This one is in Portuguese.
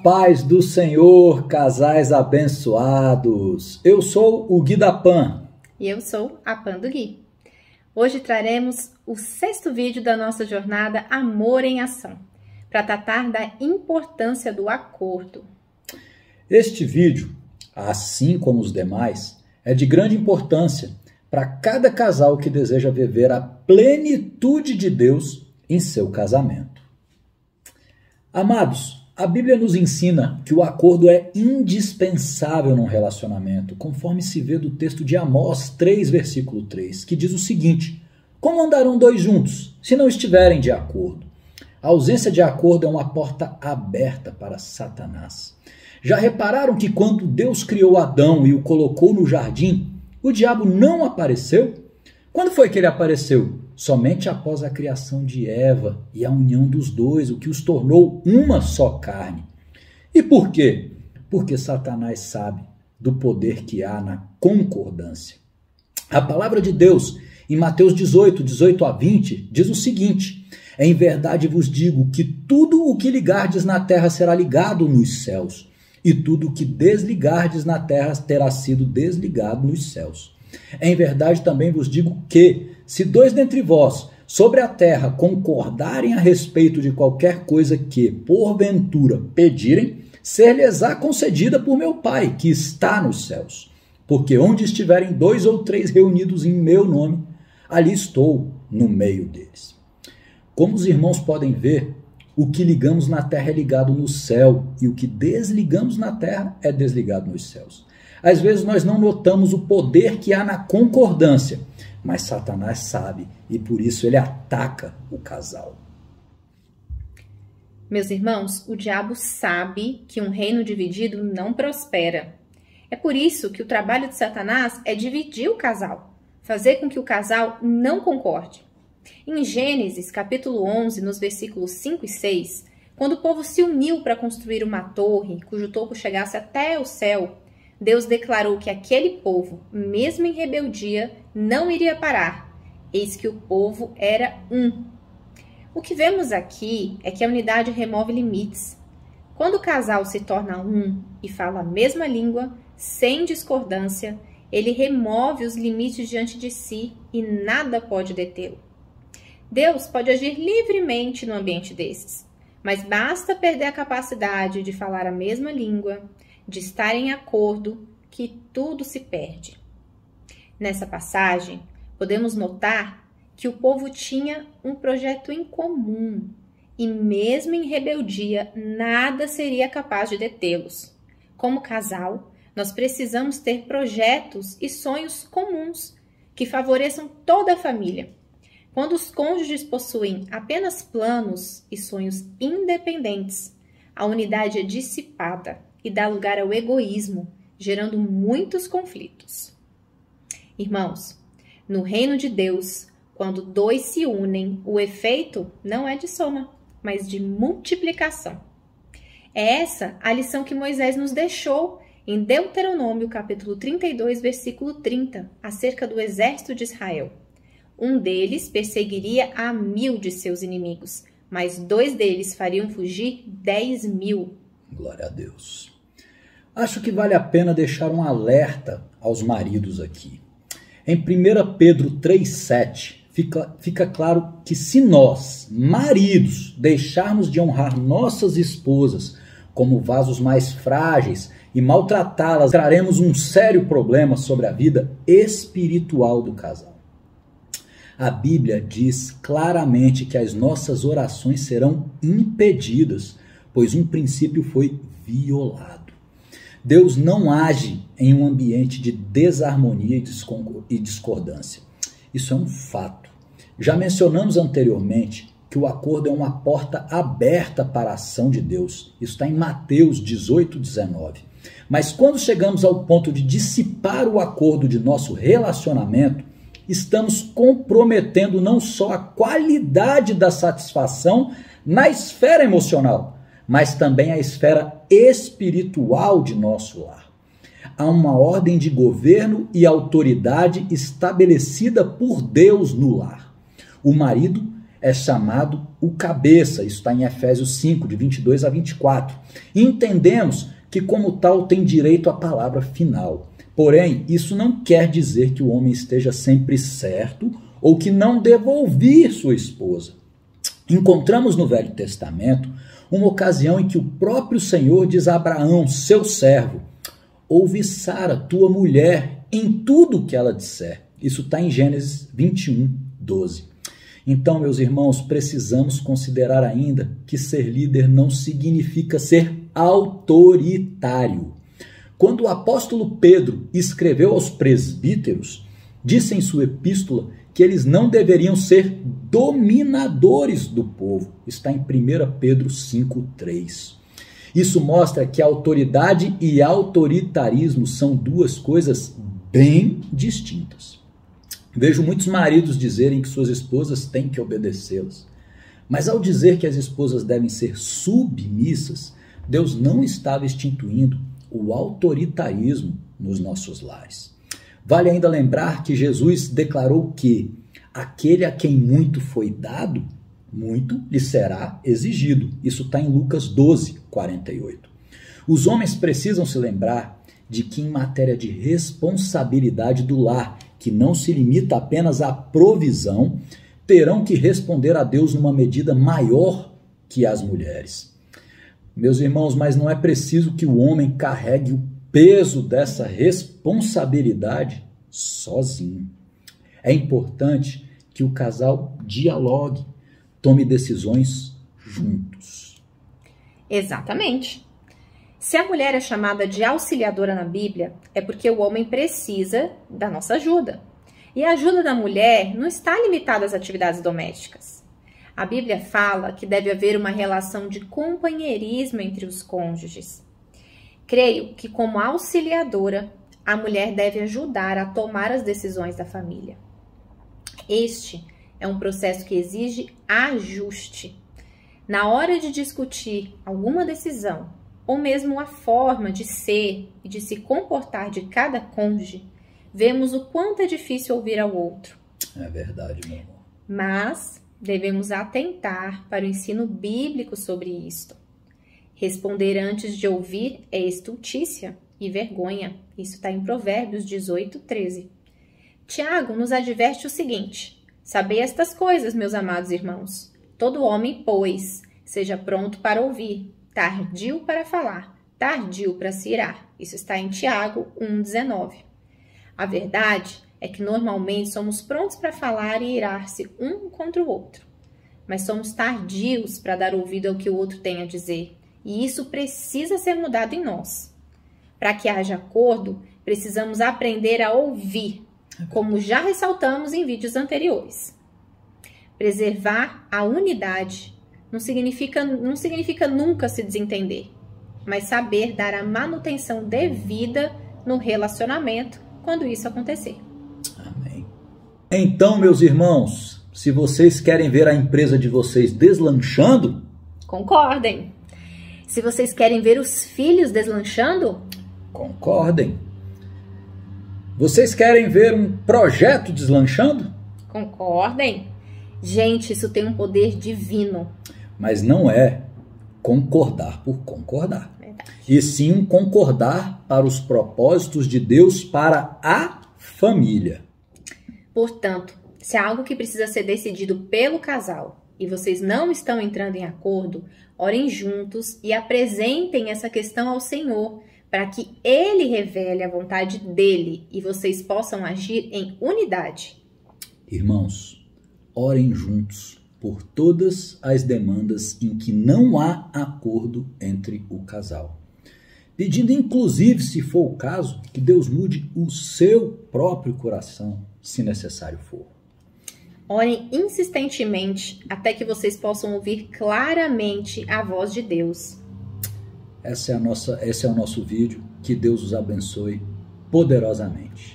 paz do Senhor, casais abençoados. Eu sou o Gui da Pan. E eu sou a Pan do Gui. Hoje traremos o 6º vídeo da nossa jornada Amor em Ação, para tratar da importância do acordo. Este vídeo, assim como os demais, é de grande importância para cada casal que deseja viver a plenitude de Deus em seu casamento. Amados, a Bíblia nos ensina que o acordo é indispensável num relacionamento, conforme se vê do texto de Amós 3, versículo 3, que diz o seguinte: como andarão dois juntos, se não estiverem de acordo? A ausência de acordo é uma porta aberta para Satanás. Já repararam que quando Deus criou Adão e o colocou no jardim, o diabo não apareceu? Quando foi que ele apareceu? Somente após a criação de Eva e a união dos dois, o que os tornou uma só carne. E por quê? Porque Satanás sabe do poder que há na concordância. A palavra de Deus, em Mateus 18, 18 a 20, diz o seguinte: em verdade vos digo que tudo o que ligardes na terra será ligado nos céus, e tudo o que desligardes na terra terá sido desligado nos céus. Em verdade também vos digo que, se dois dentre vós sobre a terra concordarem a respeito de qualquer coisa que, porventura, pedirem, ser-lhes-á concedida por meu Pai, que está nos céus. Porque onde estiverem 2 ou 3 reunidos em meu nome, ali estou no meio deles. Como os irmãos podem ver, o que ligamos na terra é ligado no céu, e o que desligamos na terra é desligado nos céus. Às vezes nós não notamos o poder que há na concordância, mas Satanás sabe e por isso ele ataca o casal. Meus irmãos, o diabo sabe que um reino dividido não prospera. É por isso que o trabalho de Satanás é dividir o casal, fazer com que o casal não concorde. Em Gênesis, capítulo 11, nos versículos 5 e 6, quando o povo se uniu para construir uma torre cujo topo chegasse até o céu, Deus declarou que aquele povo, mesmo em rebeldia, não iria parar, eis que o povo era um. O que vemos aqui é que a unidade remove limites. Quando o casal se torna um e fala a mesma língua, sem discordância, ele remove os limites diante de si e nada pode detê-lo. Deus pode agir livremente no ambiente desses, mas basta perder a capacidade de falar a mesma língua, de estar em acordo, que tudo se perde. Nessa passagem, podemos notar que o povo tinha um projeto em comum e mesmo em rebeldia, nada seria capaz de detê-los. Como casal, nós precisamos ter projetos e sonhos comuns que favoreçam toda a família. Quando os cônjuges possuem apenas planos e sonhos independentes, a unidade é dissipada e dá lugar ao egoísmo, gerando muitos conflitos. Irmãos, no reino de Deus, quando dois se unem, o efeito não é de soma, mas de multiplicação. É essa a lição que Moisés nos deixou em Deuteronômio, capítulo 32, versículo 30, acerca do exército de Israel. Um deles perseguiria a 1000 de seus inimigos, mas 2 deles fariam fugir 10.000. Glória a Deus. Acho que vale a pena deixar um alerta aos maridos aqui. Em 1 Pedro 3,7, fica claro que se nós, maridos, deixarmos de honrar nossas esposas como vasos mais frágeis e maltratá-las, traremos um sério problema sobre a vida espiritual do casal. A Bíblia diz claramente que as nossas orações serão impedidas, pois um princípio foi violado. Deus não age em um ambiente de desarmonia e discordância. Isso é um fato. Já mencionamos anteriormente que o acordo é uma porta aberta para a ação de Deus. Isso está em Mateus 18, 19. Mas quando chegamos ao ponto de dissipar o acordo de nosso relacionamento, estamos comprometendo não só a qualidade da satisfação na esfera emocional, mas também a esfera espiritual de nosso lar. Há uma ordem de governo e autoridade estabelecida por Deus no lar. O marido é chamado o cabeça. Isso está em Efésios 5, de 22 a 24. E entendemos que, como tal, tem direito à palavra final. Porém, isso não quer dizer que o homem esteja sempre certo ou que não deva ouvir sua esposa. Encontramos no Velho Testamento uma ocasião em que o próprio Senhor diz a Abraão, seu servo: ouve Sara, tua mulher, em tudo o que ela disser. Isso está em Gênesis 21, 12. Então, meus irmãos, precisamos considerar ainda que ser líder não significa ser autoritário. Quando o apóstolo Pedro escreveu aos presbíteros, disse em sua epístola que eles não deveriam ser dominadores do povo. Está em 1 Pedro 5,3. Isso mostra que autoridade e autoritarismo são duas coisas bem distintas. Vejo muitos maridos dizerem que suas esposas têm que obedecê-las. Mas ao dizer que as esposas devem ser submissas, Deus não estava instituindo o autoritarismo nos nossos lares. Vale ainda lembrar que Jesus declarou que aquele a quem muito foi dado, muito lhe será exigido. Isso está em Lucas 12, 48. Os homens precisam se lembrar de que em matéria de responsabilidade do lar, que não se limita apenas à provisão, terão que responder a Deus numa medida maior que as mulheres. Meus irmãos, mas não é preciso que o homem carregue o peso dessa responsabilidade sozinho. É importante que o casal dialogue, tome decisões juntos. Exatamente. Se a mulher é chamada de auxiliadora na Bíblia, é porque o homem precisa da nossa ajuda. E a ajuda da mulher não está limitada às atividades domésticas. A Bíblia fala que deve haver uma relação de companheirismo entre os cônjuges. Creio que, como auxiliadora, a mulher deve ajudar a tomar as decisões da família. Este é um processo que exige ajuste. Na hora de discutir alguma decisão, ou mesmo a forma de ser e de se comportar de cada cônjuge, vemos o quanto é difícil ouvir ao outro. É verdade, meu amor. Mas devemos atentar para o ensino bíblico sobre isto. Responder antes de ouvir é estultícia e vergonha. Isso está em Provérbios 18, 13. Tiago nos adverte o seguinte: sabei estas coisas, meus amados irmãos. Todo homem, pois, seja pronto para ouvir, tardio para falar, tardio para se irar. Isso está em Tiago 1,19. A verdade é que normalmente somos prontos para falar e irar-se um contra o outro, mas somos tardios para dar ouvido ao que o outro tem a dizer, e isso precisa ser mudado em nós. Para que haja acordo, precisamos aprender a ouvir, como já ressaltamos em vídeos anteriores. Preservar a unidade não significa nunca se desentender, mas saber dar a manutenção devida no relacionamento quando isso acontecer. Amém. Então, meus irmãos, se vocês querem ver a empresa de vocês deslanchando, concordem. Se vocês querem ver os filhos deslanchando, concordem. Vocês querem ver um projeto deslanchando? Concordem. Gente, isso tem um poder divino. Mas não é concordar por concordar. Verdade. E sim um concordar para os propósitos de Deus para a família. Portanto, se há algo que precisa ser decidido pelo casal e vocês não estão entrando em acordo, orem juntos e apresentem essa questão ao Senhor, para que Ele revele a vontade dEle e vocês possam agir em unidade. Irmãos, orem juntos por todas as demandas em que não há acordo entre o casal, pedindo inclusive, se for o caso, que Deus mude o seu próprio coração, se necessário for. Orem insistentemente até que vocês possam ouvir claramente a voz de Deus. Esse é o nosso vídeo. Que Deus os abençoe poderosamente.